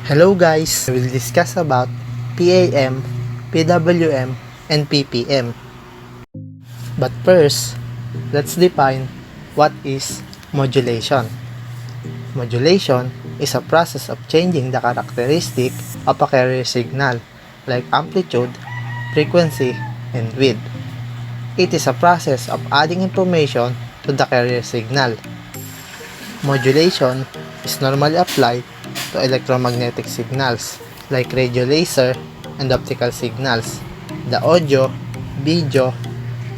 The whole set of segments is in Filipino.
Hello guys, we will discuss about PAM, PWM, and PPM. But first, let's define what is modulation. Modulation is a process of changing the characteristic of a carrier signal like amplitude, frequency, and width. It is a process of adding information to the carrier signal. Modulation is normally applied to electromagnetic signals like radio laser and optical signals. The audio, video,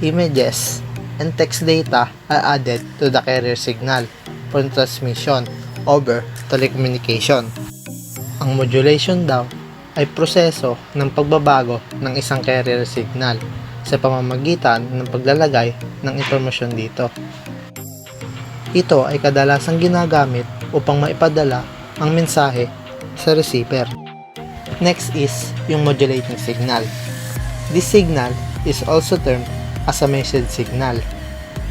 images, and text data are added to the carrier signal for transmission over telecommunication. Ang modulation daw ay proseso ng pagbabago ng isang carrier signal sa pamamagitan ng paglalagay ng impormasyon dito. Ito ay kadalasang ginagamit upang maipadala ang mensahe sa receiver. Next is yung modulating signal. This signal is also termed as a message signal.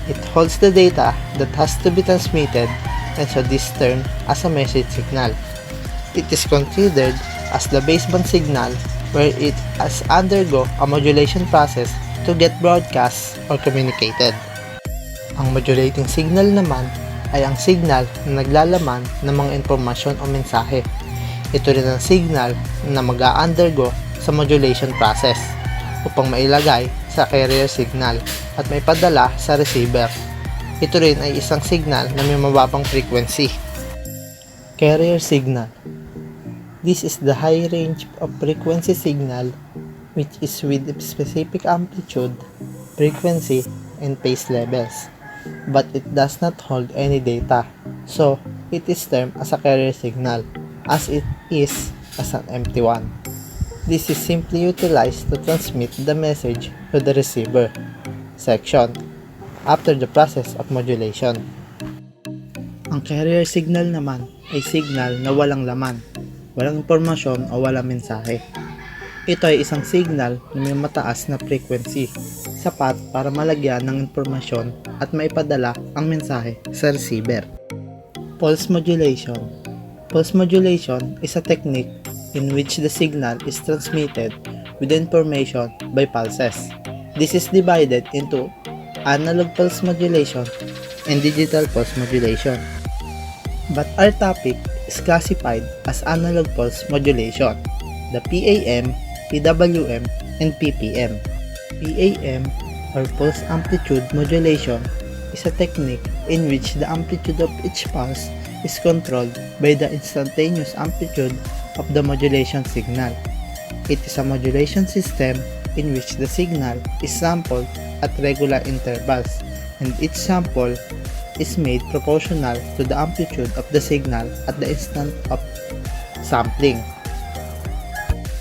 It holds the data that has to be transmitted, and so this termed as a message signal. It is considered as the baseband signal where it has undergo a modulation process to get broadcast or communicated. Ang modulating signal naman ay ang signal na naglalaman ng mga impormasyon o mensahe. Ito rin ang signal na mag-a-undergo sa modulation process upang mailagay sa carrier signal at maipadala sa receiver. Ito rin ay isang signal na may mababang frequency. Carrier signal. This is the high range of frequency signal which is with specific amplitude, frequency, and phase levels, but it does not hold any data, so it is termed as a carrier signal, as it is as an empty one. This is simply utilized to transmit the message to the receiver section after the process of modulation. Ang carrier signal naman ay signal na walang laman, walang impormasyon o walang mensahe. Ito ay isang signal na may mataas na frequency, sapat para malagyan ng impormasyon at maipadala ang mensahe sa receiver. Pulse modulation. Pulse modulation is a technique in which the signal is transmitted with information by pulses. This is divided into analog pulse modulation and digital pulse modulation. But our topic is classified as analog pulse modulation, the PAM, PWM, and PPM. PAM, or pulse amplitude modulation, is a technique in which the amplitude of each pulse is controlled by the instantaneous amplitude of the modulation signal. It is a modulation system in which the signal is sampled at regular intervals, and each sample is made proportional to the amplitude of the signal at the instant of sampling.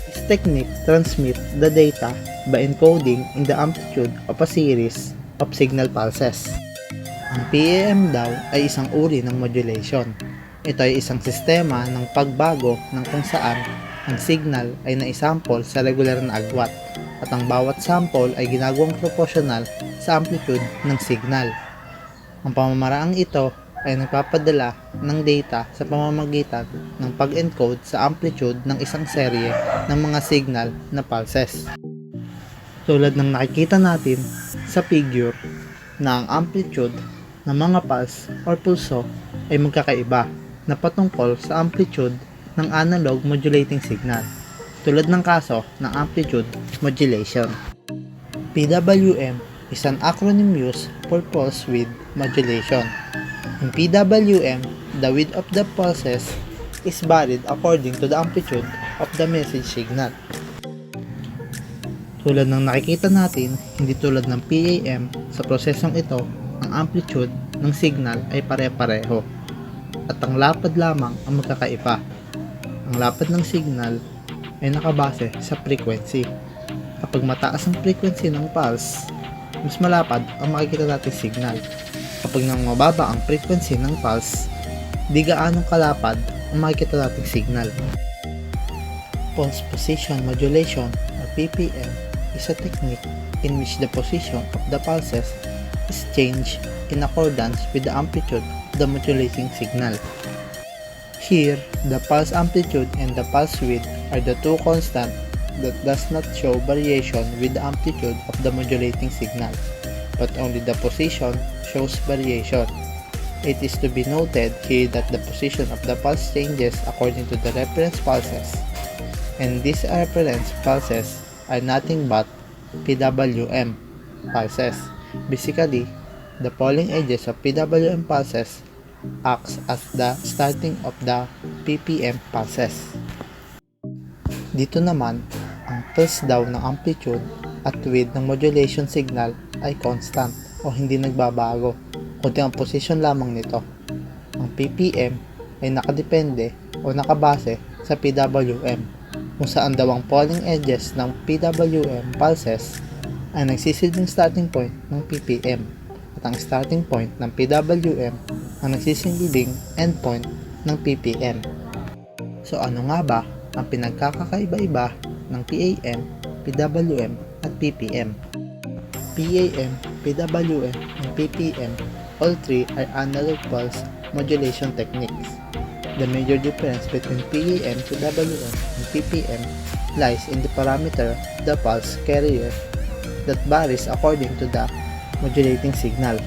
This technique transmits the data by encoding in the amplitude of a series of signal pulses. Ang PAM daw ay isang uri ng modulation. Ito ay isang sistema ng pagbago ng kung saan ang signal ay naisample sa regular na agwat at ang bawat sample ay ginagawang proportional sa amplitude ng signal. Ang pamamaraang ito ay nagpapadala ng data sa pamamagitan ng pag-encode sa amplitude ng isang serye ng mga signal na pulses. Tulad ng nakikita natin sa figure na ang amplitude ng mga pulse or pulso ay magkakaiba na patungkol sa amplitude ng analog modulating signal, tulad ng kaso ng amplitude modulation. PWM is an acronym used for pulse width modulation. In PWM, the width of the pulses is varied according to the amplitude of the message signal. Tulad ng nakikita natin, hindi tulad ng PAM, sa prosesong ito, ang amplitude ng signal ay pare-pareho at ang lapad lamang ang magkakaiba. Ang lapad ng signal ay nakabase sa frequency. Kapag mataas ang frequency ng pulse, mas malapad ang makikita nating signal. Kapag nang mababa ang frequency ng pulse, di gaanong kalapad ang makikita nating signal. Pulse position modulation or PPM is a technique in which the position of the pulses is changed in accordance with the amplitude of the modulating signal. Here, the pulse amplitude and the pulse width are the two constants that does not show variation with the amplitude of the modulating signal, but only the position shows variation. It is to be noted here that the position of the pulse changes according to the reference pulses, and these reference pulses are nothing but PWM pulses. Basically, the falling edges of PWM pulses acts as the starting of the PPM pulses. Dito naman, ang pulse daw ng amplitude at width ng modulation signal ay constant o hindi nagbabago, kundi ang position lamang nito. Ang PPM ay nakadepende o nakabase sa PWM, kung saan daw ang falling edges ng PWM pulses ay nagsisilbing starting point ng PPM at ang starting point ng PWM ang nagsisilbing endpoint ng PPM. So ano nga ba ang pinagkakaiba-iba ng PAM, PWM at PPM? PAM, PWM, and PPM, all three are analog pulse modulation techniques. The major difference between PAM, PWM, and PPM lies in the parameter of the pulse carrier that varies according to the modulating signal.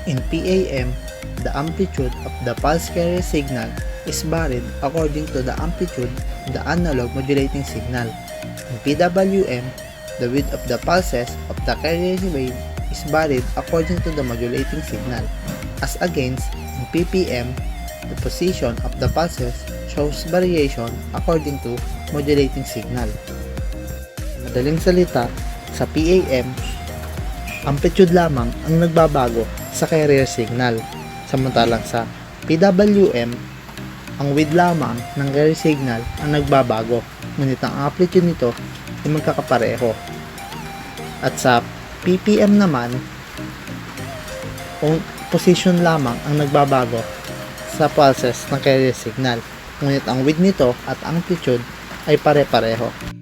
In PAM, the amplitude of the pulse carrier signal is varied according to the amplitude of the analog modulating signal. In PWM, the width of the pulses of the carrier wave is varied according to the modulating signal. As against, in PPM, the position of the pulses shows variation according to modulating signal. Madaling salita, sa PAM, amplitude lamang ang nagbabago sa carrier signal. Samantalang sa PWM, ang width lamang ng carrier signal ang nagbabago, ngunit ang amplitude nito ay magkakapareho. At sa PPM naman, ang position lamang ang nagbabago sa pulses ng carrier signal, ngunit ang width nito at amplitude ay pare-pareho.